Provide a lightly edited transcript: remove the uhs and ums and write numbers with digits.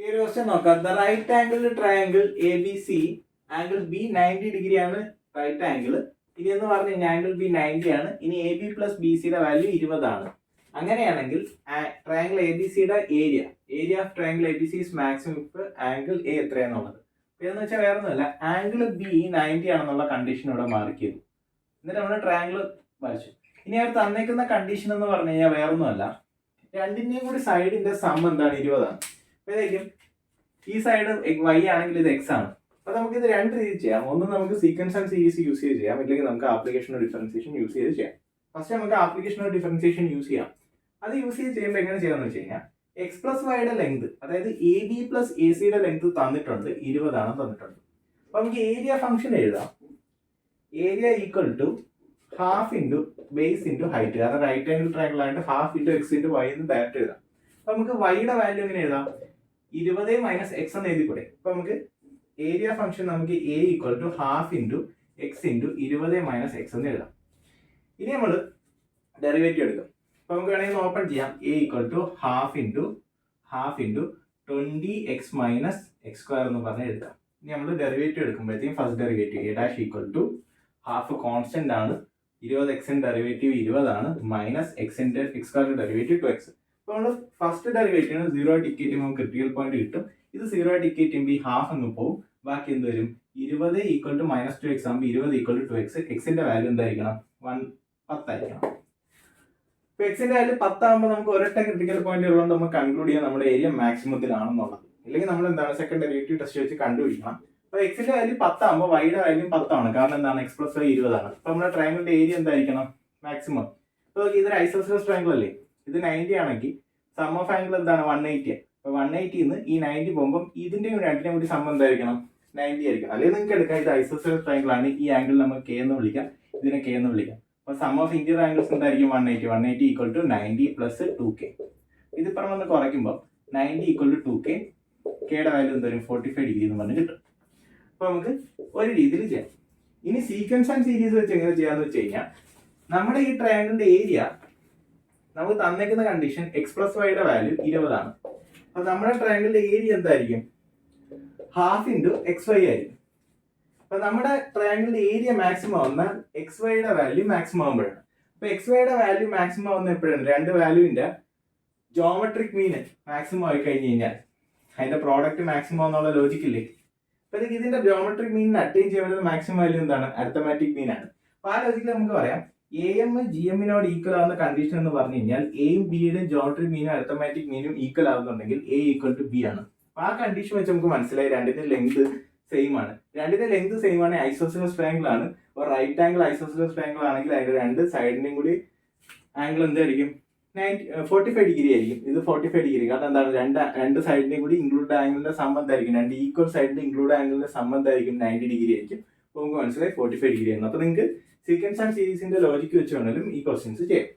ഈ ഒരു ക്വസ്റ്റ്യൻ നോക്കാം. The right angle triangle A B C angle B 90 degree ആണ് റൈറ്റ് ആംഗിൾ. ഇനി എന്ന് പറഞ്ഞു കഴിഞ്ഞാൽ ആംഗിൾ ബി 90 ആണ്. ഇനി എ ബി പ്ലസ് ബി സിയുടെ വാല്യൂ 20 ആണ്. അങ്ങനെയാണെങ്കിൽ ട്രയാംഗിൾ എ ബി സിയുടെ area of triangle A B C is maximum if angle A എത്രയാണെന്നുള്ളത്. ഇതെന്ന് വെച്ചാൽ വേറെ ഒന്നുമല്ല, ആംഗിൾ ബി 90 ആണെന്നുള്ള കണ്ടീഷൻ ഇവിടെ മാർക്ക് ചെയ്തു. എന്നിട്ട് നമ്മൾ ട്രയാംഗിൾ വരച്ചു. ഇനി അവർ തന്നേക്കുന്ന കണ്ടീഷൻ എന്ന് പറഞ്ഞു കഴിഞ്ഞാൽ വേറെ ഒന്നുമല്ല, രണ്ടിന്റെയും കൂടി സൈഡിന്റെ സം എന്താണ്? 20 ആണ്. അപ്പോഴേക്കും ഈ സൈഡ് y ആണെങ്കിൽ ഇത് x ആണ്. അപ്പൊ നമുക്ക് ഇത് രണ്ട് രീതിയിൽ ചെയ്യാം. ഒന്ന് നമുക്ക് സീക്വൻസ് ആൻഡ് സീരീസ് യൂസ് ചെയ്ത് ചെയ്യാം, ഇല്ലെങ്കിൽ നമുക്ക് ആപ്ലിക്കേഷൻ ഓഫ് ഡിഫറൻസിയേഷൻ യൂസ് ചെയ്ത് ചെയ്യാം. ഫസ്റ്റ് നമുക്ക് ആപ്ലിക്കേഷൻ ഓഫ് ഡിഫറൻസിയേഷൻ യൂസ് ചെയ്യാം. അത് യൂസ് ചെയ്ത് ചെയ്യുമ്പോൾ എങ്ങനെ ചെയ്യാന്ന് വെച്ച് കഴിഞ്ഞാൽ എക്സ് പ്ലസ് വൈയുടെ ലെങ്ത്, അതായത് എ ബി പ്ലസ് എ സിയുടെ ലെങ്ത് തന്നിട്ടുണ്ട്, 20 ആണ് തന്നിട്ടുണ്ട്. അപ്പൊ നമുക്ക് ഏരിയ ഫംഗ്ഷൻ എഴുതാം. Area equal to half into base into height. കാരണം റൈറ്റ് ആംഗിൾ ട്രയാംഗിൾ ആയിട്ട് half into x into y എന്ന് ഡയറക്റ്റ് എഴുതാം. അപ്പൊ നമുക്ക് വൈയുടെ വാല്യൂ എങ്ങനെ എഴുതാം? 20 മൈനസ് എക്സ് എന്ന് എഴുതിക്കൂടെ. അപ്പൊ നമുക്ക് ഏരിയ ഫംഗ്ഷൻ നമുക്ക് A equal to half into x into 20 minus x എന്ന് എഴുതാം. ഇനി നമ്മൾ ഡെറിവേറ്റീവ് എടുക്കും. അപ്പൊ നമുക്ക് വേണമെങ്കിൽ ഓപ്പൺ ചെയ്യാം. A equal to half into 20x minus x square എന്ന് പറഞ്ഞ് എഴുതാം. ഇനി നമ്മൾ ഡെറിവേറ്റീവ് എടുക്കുമ്പോഴത്തേക്കും first derivative A dash equal to half constant ആണ്, 20xന്റെ ഡെറിവേറ്റീവ് 20 ആണ്, മൈനസ് എക്സിന്റെ എക്സ് സ്ക്വയറിന്റെ ഡെറിവേറ്റീവ് 2x. അപ്പോൾ നമ്മൾ ഫസ്റ്റ് ഡെറിവേറ്റീവ് 0 ആയിട്ട് ഇക്വേറ്റ് ചെയ്യുമ്പോൾ ക്രിട്ടിക്കൽ പോയിന്റ് കിട്ടും. ഇത് 0 ആയിട്ട് ഇക്വേറ്റ് ചെയ്യുമ്പോൾ ഈ ഹാഫ് അങ്ങ് പോകും. ബാക്കി എന്ത് വരും? 20 ഈക്വൽ ടു മൈനസ് 2x ആകുമ്പോൾ 20 ഈക്വൽ ടു 2x. എക്സിന്റെ വാല്യൂ എന്തായിരിക്കണം? 10 ആയിരിക്കണം. ഇപ്പൊ എക്സിന്റെ വാല്യൂ 10 ആകുമ്പോൾ നമുക്ക് ഒരൊറ്റ ക്രിട്ടിക്കൽ പോയിന്റ് ഉള്ളതുകൊണ്ട് നമുക്ക് കൺക്ലൂഡ് ചെയ്യാം നമ്മുടെ ഏരിയ മാക്സിമത്തിലാണെന്നുള്ളത്. ഇല്ലെങ്കിൽ നമ്മൾ എന്താണ് സെക്കൻഡ് ഡെറിവേറ്റീവ് ടെസ്റ്റ് വെച്ച് കണ്ടുപിടിക്കണം. അപ്പൊ എക്സിന്റെ വാല്യൂ 10 ആകുമ്പോൾ വൈയുടെ വാല്യൂ 10 ആണ്. കാരണം എന്താണ്? എക്സ് പ്ലസ് വൈ 20 ആണ്. അപ്പൊ നമ്മുടെ ട്രയാംഗിളിന്റെ ഏരിയ എന്തായിരിക്കണം? മാക്സിമം. അപ്പൊ ഇതൊരു ഐസോസെലസ് ട്രയാംഗിൾ അല്ലേ? ഇത് 90 ആണെങ്കിൽ സം ഓഫ് ആംഗിൾ എന്താണ്? 180. അപ്പൊ 180 നിന്ന് ഈ 90 പോകുമ്പോൾ ഇതിന്റെയും രണ്ടിന്റെയും കൂടി സം എന്തായിരിക്കണം? 90 ആയിരിക്കണം. അല്ലെങ്കിൽ നിങ്ങൾക്ക് എടുക്കാം, ഇത് ഐസോസെലസ് ട്രയാംഗിൾ ആണ്. ഈ ആംഗിൾ നമുക്ക് കെ എന്ന് വിളിക്കാം, ഇതിനെ കെ എന്ന് വിളിക്കാം. അപ്പൊ സം ഓഫ് ഇന്റീരിയർ ആംഗിൾസ് എന്തായിരിക്കും? 180 ഈക്വൽ ടു 90 പ്ലസ് 2k. ഇതിപ്പുറം വന്ന് കുറയ്ക്കുമ്പോൾ 90 ഈക്വൽ ടു 2k, കെയുടെ വാല്യൂ എന്തായാലും 45 ഡിഗ്രി എന്ന് പറഞ്ഞ് കിട്ടും. അപ്പൊ നമുക്ക് ഒരു രീതിയിൽ ചെയ്യാം. ഇനി സീക്വൻസ് ആൻഡ് സീരീസ് വെച്ച് എങ്ങനെ ചെയ്യാന്ന് വെച്ച് കഴിഞ്ഞാൽ നമ്മുടെ ഈ ട്രയാംഗിളിന്റെ ഏരിയ നമുക്ക് തന്നേക്കുന്ന കണ്ടീഷൻ എക്സ് പ്ലസ് വൈയുടെ വാല്യൂ 20 ആണ്. അപ്പൊ നമ്മുടെ ട്രയാംഗിളിന്റെ ഏരിയ എന്തായിരിക്കും? ഹാഫ് ഇൻറ്റു എക്സ് വൈ ആയിരിക്കും. അപ്പൊ നമ്മുടെ ട്രയാംഗിളിന്റെ ഏരിയ മാക്സിമം ആവുന്ന എക്സ് വൈയുടെ വാല്യൂ മാക്സിമം ആകുമ്പോഴാണ്. അപ്പൊ എക്സ് വൈയുടെ വാല്യൂ മാക്സിമം ആവുന്ന എപ്പോഴാണ്? രണ്ട് വാല്യൂവിന്റെ ജോമെട്രിക് മീൻ മാക്സിമം ആയി കഴിഞ്ഞ് കഴിഞ്ഞാൽ അതിന്റെ പ്രോഡക്റ്റ് മാക്സിമം എന്നുള്ള ലോജിക് ഇല്ലേ? അപ്പൊ ഇതിന്റെ ജോമെട്രിക് മീൻ അറ്റൈൻ ചെയ്യുന്നത് മാക്സിമം വാല്യൂ എന്താണ്? അരിത്തമാറ്റിക് മീൻ ആണ്. അപ്പൊ ആ ലോജിക്കിൽ നമുക്ക് പറയാം എ എം ജി എമ്മിനോട് ഈക്വൽ ആവുന്ന കണ്ടീഷൻ എന്ന് പറഞ്ഞു കഴിഞ്ഞാൽ എയും ബിയുടെയും ജോമെട്രിക് മീനും അരിത്തമാറ്റിക് മീനും ഈക്വൽ ആവുന്നുണ്ടെങ്കിൽ എ ഈക്വൽ ടു ബി ആണ്. അപ്പൊ ആ കണ്ടീഷൻ വെച്ച് നമുക്ക് മനസ്സിലായി രണ്ടിന്റെ ലെങ്ത് സെയിം ആണ്. രണ്ടിന്റെ ലെങ്ത് സെയിം ആണ്, ഐസോസെലസ് ട്രയാംഗിൾ ആണ്. ഒരു റൈറ്റ് ആംഗിൾ ഐസോസെലസ് ട്രയാംഗിൾ ആണെങ്കിൽ അതിന്റെ രണ്ട് സൈഡിന്റെയും കൂടി ആംഗിൾ എന്തായിരിക്കും? 45 ഡിഗ്രി ആയിരിക്കും. ഇത് 45 ഡിഗ്രി. കാരണം എന്താണ്? രണ്ട് സൈഡിന്റെയും കൂടി ഇൻക്ലൂഡ് ആംഗിളിന്റെ സംബന്ധമായിരിക്കും, രണ്ട് ഈക്വൽ സൈഡിന്റെ ഇൻക്ലൂഡ് ആംഗിളിന്റെ സംബന്ധമായിരിക്കും 90 ഡിഗ്രി ആയിരിക്കും. അപ്പൊ നമുക്ക് മനസ്സിലായി 45 ഡിഗ്രി ആണ്. അപ്പൊ നിങ്ങൾക്ക് സീക്വൻസ് ആൻഡ് സീരീസിന്റെ ലോജിക്ക് വെച്ച് വേണമെങ്കിലും ഈ ക്വസ്റ്റ്യൻസ് ചെയ്യാം.